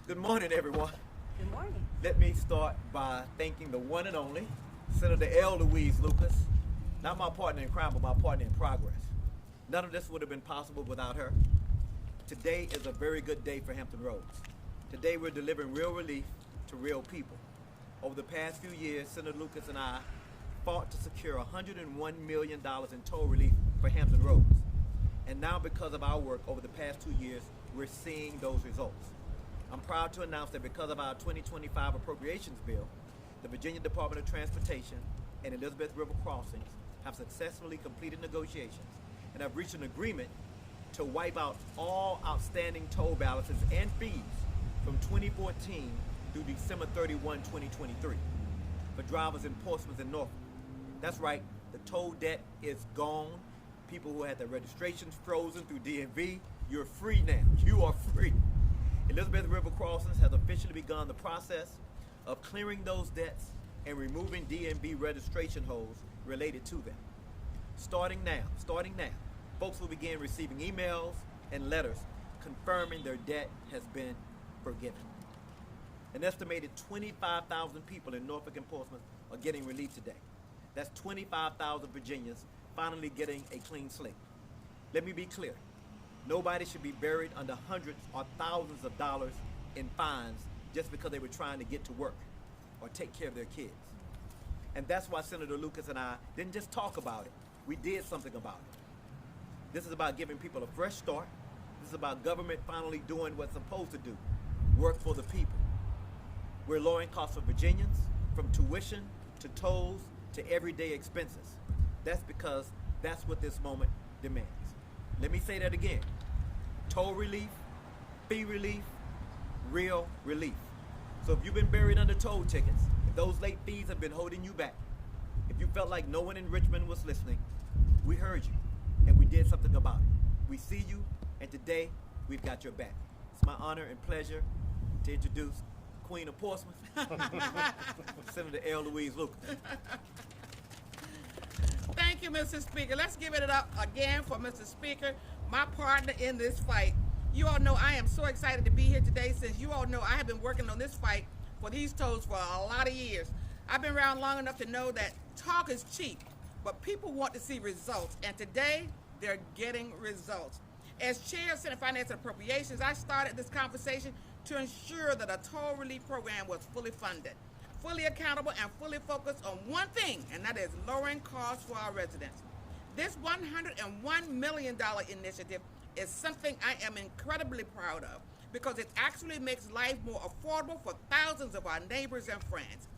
Good morning, everyone. Good morning. Let me start by thanking the one and only Senator L. Louise Lucas, not my partner in crime, but my partner in progress. None of this would have been possible without her. Today is a very good day for Hampton Roads. Today we're delivering real relief to real people. Over the past few years, Senator Lucas and I fought to secure $101 million in toll relief for Hampton Roads. And now because of our work over the past 2 years, we're seeing those results. I'm proud to announce that because of our 2025 appropriations bill, the Virginia Department of Transportation and Elizabeth River Crossings have successfully completed negotiations and have reached an agreement to wipe out all outstanding toll balances and fees from 2014 through December 31, 2023 for drivers in Portsmouth and Norfolk. That's right, the toll debt is gone. People who had their registrations frozen through DMV, you're free now. You are free. Elizabeth River Crossings has officially begun the process of clearing those debts and removing DMV registration holds related to them. Starting now, folks will begin receiving emails and letters confirming their debt has been forgiven. An estimated 25,000 people in Norfolk and Portsmouth are getting relief today. That's 25,000 Virginians finally getting a clean slate. Let me be clear. Nobody should be buried under hundreds or thousands of dollars in fines just because they were trying to get to work or take care of their kids. And that's why Senator Lucas and I didn't just talk about it. We did something about it. This is about giving people a fresh start. This is about government finally doing what's supposed to do, work for the people. We're lowering costs for Virginians, from tuition to tolls to everyday expenses. That's because that's what this moment demands. Let me say that again. Toll relief, fee relief, real relief. So if you've been buried under toll tickets, if those late fees have been holding you back, if you felt like no one in Richmond was listening, we heard you and we did something about it. We see you, and today we've got your back. It's my honor and pleasure to introduce Queen of Portsmouth, Senator L. Louise Lucas. Thank you, Mr. Speaker. Let's give it up again for Mr. Speaker, my partner in this fight. You all know I am so excited to be here today, since you all know I have been working on this fight for these tolls for a lot of years. I've been around long enough to know that talk is cheap, but people want to see results, and today they're getting results. As Chair of Senate Finance and Appropriations, I started this conversation to ensure that a toll relief program was fully funded, fully accountable, and fully focused on one thing, and that is lowering costs for our residents. This $101 million initiative is something I am incredibly proud of, because it actually makes life more affordable for thousands of our neighbors and friends.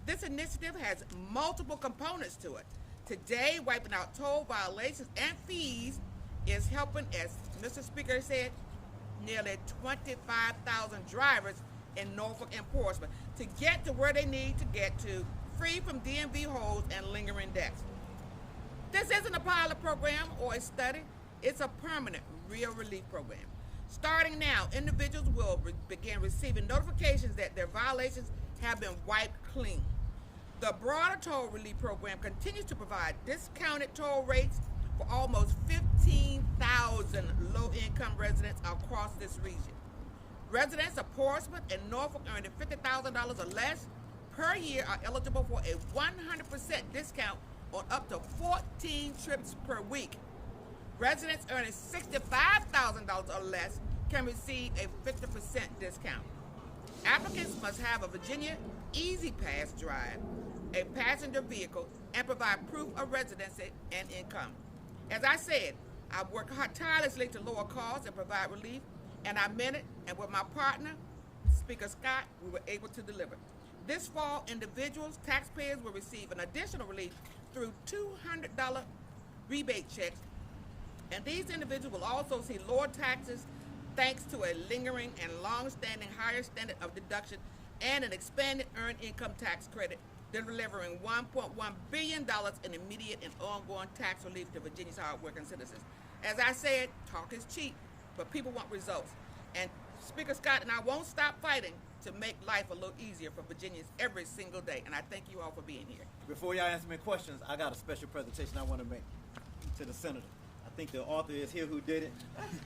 This initiative has multiple components to it. Today, wiping out toll violations and fees is helping, as Mr. Speaker said, nearly 25,000 drivers in Norfolk and Portsmouth to get to where they need to get to, free from DMV holds and lingering debts. This isn't a pilot program or a study. It's a permanent, real relief program. Starting now, individuals will begin receiving notifications that their violations have been wiped clean. The broader toll relief program continues to provide discounted toll rates for almost 15,000 low-income residents across this region. Residents of Portsmouth and Norfolk earning $50,000 or less per year are eligible for a 100% discount on up to 14 trips per week. Residents earning $65,000 or less can receive a 50% discount. Applicants must have a Virginia Easy Pass drive, a passenger vehicle, and provide proof of residency and income. As I said, I've worked tirelessly to lower costs and provide relief, and I meant it, and with my partner, Speaker Scott, we were able to deliver. This fall, individuals, taxpayers will receive an additional relief through $200 rebate checks, and these individuals will also see lower taxes thanks to a lingering and long-standing higher standard of deduction and an expanded earned income tax credit, delivering $1.1 billion in immediate and ongoing tax relief to Virginia's hard-working citizens. As I said, talk is cheap, but people want results. And Speaker Scott and I won't stop fighting to make life a little easier for Virginians every single day. And I thank you all for being here. Before y'all answer me questions, I got a special presentation I want to make to the senator. I think the author is here who did it,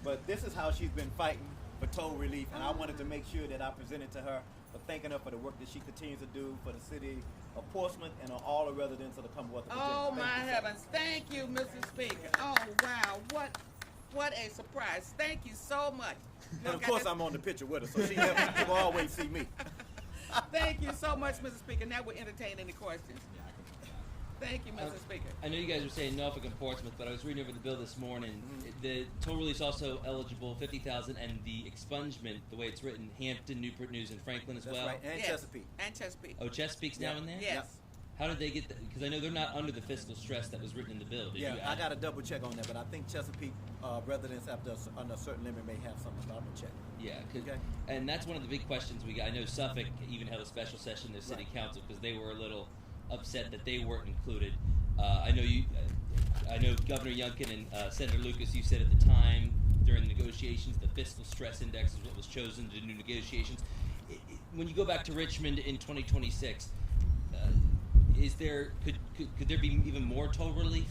but this is how she's been fighting for toll relief, and I wanted to make sure that I presented to her for thanking her for the work that she continues to do for the city of Portsmouth and on all the residents of the Commonwealth of Virginia. Oh my heavens! Thank you, Mr. Speaker. Oh wow, what a surprise! Thank you so much. And of course, I'm on the picture with her, so she can always see me. Thank you so much, Mr. Speaker. Now we'll entertain any questions. Thank you, Mr. Speaker. I know you guys were saying Norfolk and Portsmouth, but I was reading over the bill this morning. The toll relief's also eligible $50,000, and the expungement, the way it's written, Hampton, Newport News, and Franklin as That's well. right, and Yes. Chesapeake. And Chesapeake. Oh, Chesapeake's now in there. Yes. How did they get that? Because I know they're not under the fiscal stress that was written in the bill. Did Yeah, you I got to double check on that, but I think Chesapeake residents under a certain limit may have something, but I'm gonna check. Yeah, Okay. and that's one of the big questions we got. I know Suffolk even held a special session in their city council because they were a little upset that they weren't included. I know Governor Youngkin and Senator Lucas, you said at the time during the negotiations, the fiscal stress index is what was chosen to do negotiations. When you go back to Richmond in 2026, could there be even more toll relief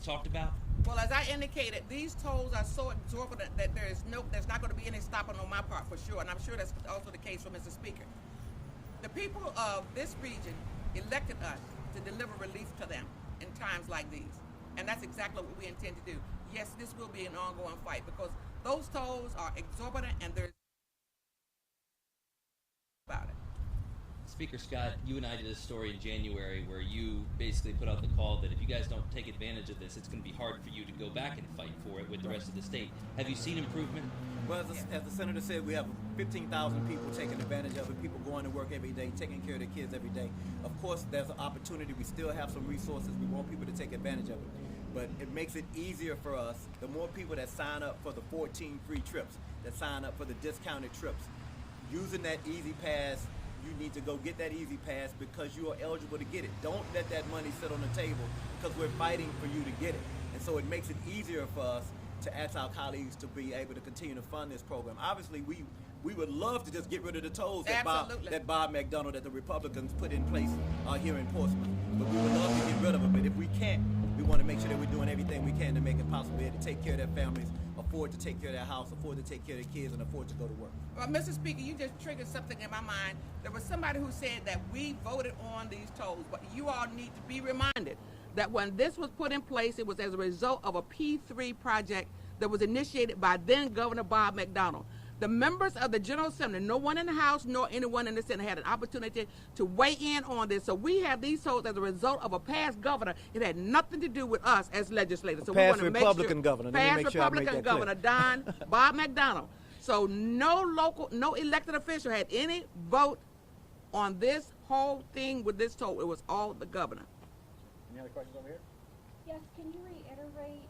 talked about? Well, as I indicated, these tolls are so exorbitant that there's not going to be any stopping on my part for sure, and I'm sure that's also the case for Mr. Speaker. The people of this region elected us to deliver relief to them in times like these, and that's exactly what we intend to do. Yes, this will be an ongoing fight because those tolls are exorbitant, and there's about it. Speaker Scott, you and I did a story in January where you basically put out the call that if you guys don't take advantage of this, it's going to be hard for you to go back and fight for it with the rest of the state. Have you seen improvement? Well, as the senator said, we have 15,000 people taking advantage of it, people going to work every day, taking care of their kids every day. Of course, there's an opportunity. We still have some resources. We want people to take advantage of it. But it makes it easier for us. The more people that sign up for the 14 free trips, that sign up for the discounted trips, using that Easy Pass, you need to go get that Easy Pass because you are eligible to get it. Don't let that money sit on the table because we're fighting for you to get it. And so it makes it easier for us to ask our colleagues to be able to continue to fund this program. Obviously, we would love to just get rid of the tolls that Bob McDonnell, that the Republicans put in place here in Portsmouth. But we would love to get rid of them. But if we can't, we want to make sure that we're doing everything we can to make it possible to take care of their families, afford to take care of their house, afford to take care of their kids, and afford to go to work. Well, Mr. Speaker, you just triggered something in my mind. There was somebody who said that we voted on these tolls, but you all need to be reminded that when this was put in place, it was as a result of a P3 project that was initiated by then Governor Bob McDonnell. The members of the General Assembly, no one in the House nor anyone in the Senate, had an opportunity to weigh in on this. So we have these tolls as a result of a past governor. It had nothing to do with us as legislators. So past we want to Republican governor. Past Republican governor Don Bob McDonnell. So no elected official had any vote on this whole thing with this toll. It was all the governor. Any other questions over here? Yes, can you reiterate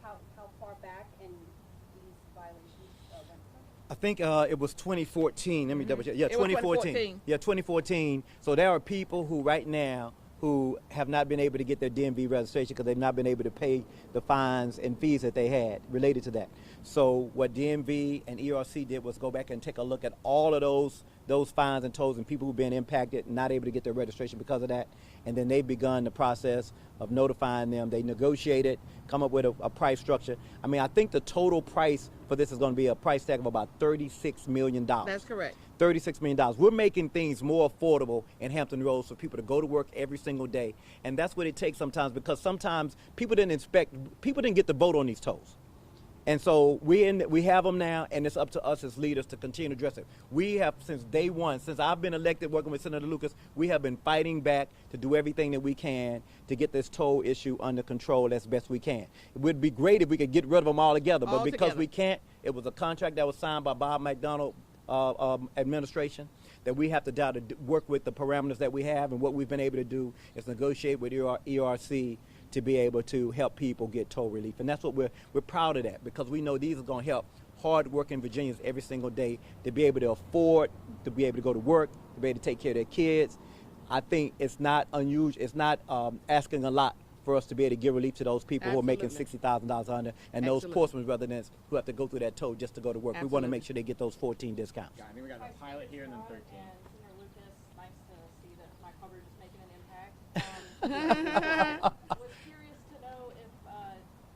how far back in these violations went from? I think it was 2014. Let me double check. Yeah, It was 2014. Yeah, 2014. So there are people who right now who have not been able to get their DMV registration because they've not been able to pay the fines and fees that they had related to that. So what DMV and ERC did was go back and take a look at all of those fines and tolls and people who've been impacted and not able to get their registration because of that. And then they've begun the process of notifying them. They negotiated, come up with a price structure. I mean, I think the total price for this is going to be a price tag of about $36 million. That's correct. $36 million. We're making things more affordable in Hampton Roads for people to go to work every single day. And that's what it takes sometimes because sometimes people didn't get the vote on these tolls. And so we have them now, and it's up to us as leaders to continue to address it. We have, since day one, since I've been elected working with Senator Lucas, we have been fighting back to do everything that we can to get this toll issue under control as best we can. It would be great if we could get rid of them all together, but because we can't, it was a contract that was signed by Bob McDonnell administration that we have to work with the parameters that we have, and what we've been able to do is negotiate with ERC to be able to help people get toll relief. And that's what we're proud of that, because we know these are going to help hard-working Virginians every single day to be able to afford, to be able to go to work, to be able to take care of their kids. I think it's not unusual, it's not asking a lot for us to be able to give relief to those people who are making $60,000 under, and those Portsmouth residents who have to go through that toll just to go to work. We want to make sure they get those 14 discounts. Yeah, I think we got a pilot here and then 13. And Senator Lucas, nice to see that my coverage is making an impact. Was curious to know if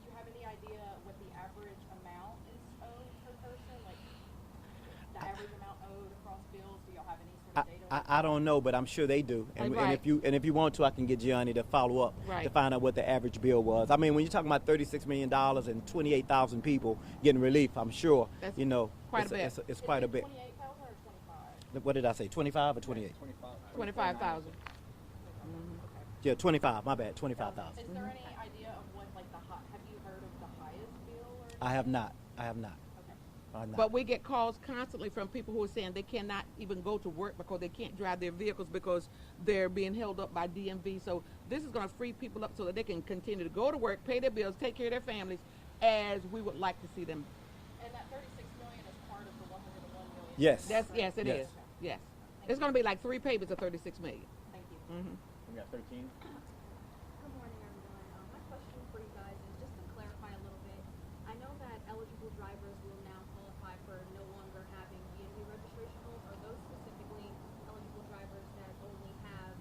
you have any idea what the average amount is owed across bills? Do y'all have any sort of data? I don't know, but I'm sure they do. And, Right. and if you want to, I can get Gianni to follow up Right. to find out what the average bill was. I mean, when you're talking about $36 million and 28,000 people getting relief, I'm sure, That's you know, quite a bit. It's quite a bit. 28,000 or 25? What did I say, 25 or 28? 25,000. Yeah, 25, my bad, 25,000. Is there any idea of what, like, have you heard of the highest bill or anything? I have not. Okay. I'm not. But we get calls constantly from people who are saying they cannot even go to work because they can't drive their vehicles because they're being held up by DMV. So this is going to free people up so that they can continue to go to work, pay their bills, take care of their families, as we would like to see them. And that 36 million is part of the 101 million? Yes. Yes, it is. Yes. It's going to be like 3 payments of 36 million. Thank you. We got 13. Good morning, everyone. My question for you guys is just to clarify a little bit. I know that eligible drivers will now qualify for no longer having DMV registration holds. Are those specifically eligible drivers that only have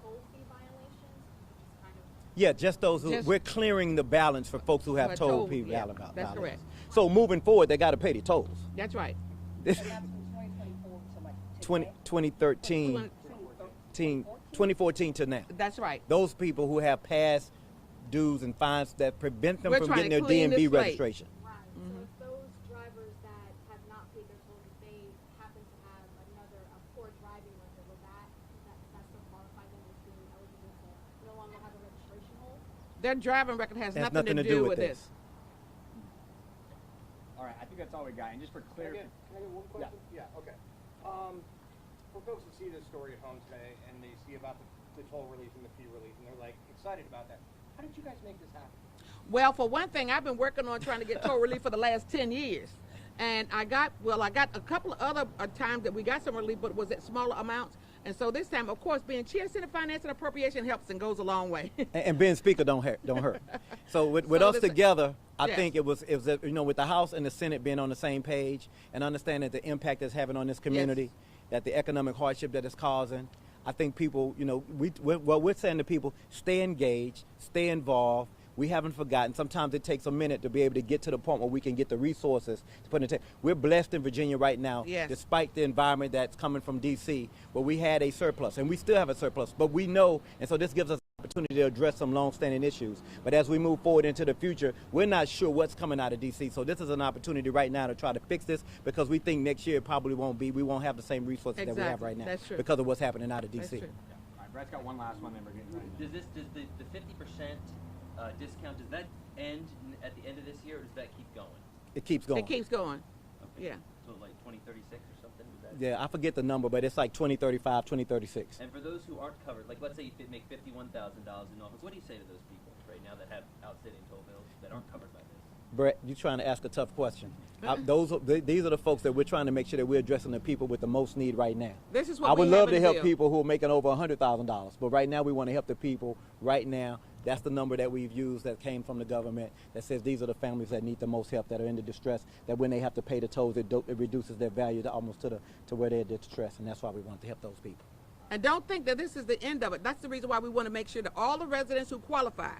toll fee violations? Just kind of. Yeah, just those who, Just- we're clearing the balance for folks who have toll people yeah, violations. that's correct. So moving forward, they got to pay the tolls. That's right. This That's from 2024 to like 2013, 2014 to now. That's right. Those people who have past dues and fines that prevent them We're from trying getting to their clean this DMV slate. registration. Right. So if those drivers that have not paid their tolls, if they happen to have a poor driving record, will that still qualify them as being eligible to no longer have a registration hold? Their driving record has Has nothing to do with this. All right, I think that's all we got. And just for clarity, Can I get one question? Yeah, okay. For folks that see this story at home today and they see about the toll relief and the fee relief and they're like excited about that, how did you guys make this happen? Well, for one thing, I've been working on trying to get toll relief for the last 10 years. And I got a couple of other times that we got some relief, but it was at smaller amounts. And so this time, of course, being Chair, Senate Finance and Appropriation helps and goes a long way. And being speaker don't hurt. So with So us this- together, I Yes. think it was you know, with the House and the Senate being on the same page and understanding the impact it's having on this community, that the economic hardship that it's causing. I think people, you know, we're saying to people, stay engaged, stay involved. We haven't forgotten. Sometimes it takes a minute to be able to get to the point where we can get the resources to put in the We're blessed in Virginia right now, Yes. despite the environment that's coming from D.C., where we had a surplus, and we still have a surplus. But we know, and so this gives us an opportunity to address some long-standing issues. But as we move forward into the future, we're not sure what's coming out of D.C., so this is an opportunity right now to try to fix this, because we think next year it probably won't be. We won't have the same resources that we have Exactly. right now That's true. because of what's happening out of That's D.C. true. yeah. All right, Brad's got one last one, then we're getting ready. Does the 50% discount, does that end at the end of this year, or does that keep going? It keeps going. It keeps going. Okay. Yeah. So like 2036 or something? Is that? Yeah, I forget the number, but it's like 2035, 2036. And for those who aren't covered, like let's say you make $51,000 in office, what do you say to those people right now that have outstanding toll bills that aren't covered by this? Brett, you're trying to ask a tough question. These are the folks that we're trying to make sure that we're addressing the people with the most need right now. This is what I we would love have to in help bill. people who are making over $100,000, but right now we want to help the people right now. That's the number that we've used that came from the government that says these are the families that need the most help, that are in the distress, that when they have to pay the tolls, it reduces their value to almost to where they're distressed, and that's why we want to help those people. And don't think that this is the end of it. That's the reason why we want to make sure that all the residents who qualify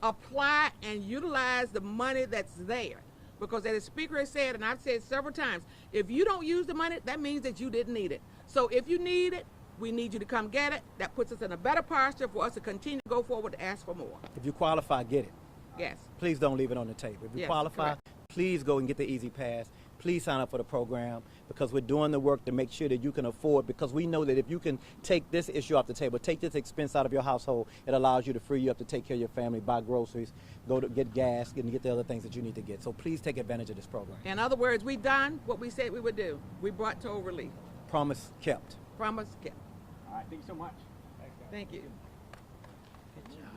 apply and utilize the money that's there. Because as the speaker has said, and I've said several times, if you don't use the money, that means that you didn't need it. So if you need it, we need you to come get it. That puts us in a better posture for us to continue to go forward to ask for more. If you qualify, get it. Yes. Please don't leave it on the table. If you Yes, qualify, correct. please go and get the Easy Pass. Please sign up for the program, because we're doing the work to make sure that you can afford, because we know that if you can take this issue off the table, take this expense out of your household, it allows you to free you up to take care of your family, buy groceries, go to get gas, and get the other things that you need to get. So please take advantage of this program. In other words, we done what we said we would do. We brought toll relief. Promise kept. Promise kept. All right, thank you so much. Thank you. Good job.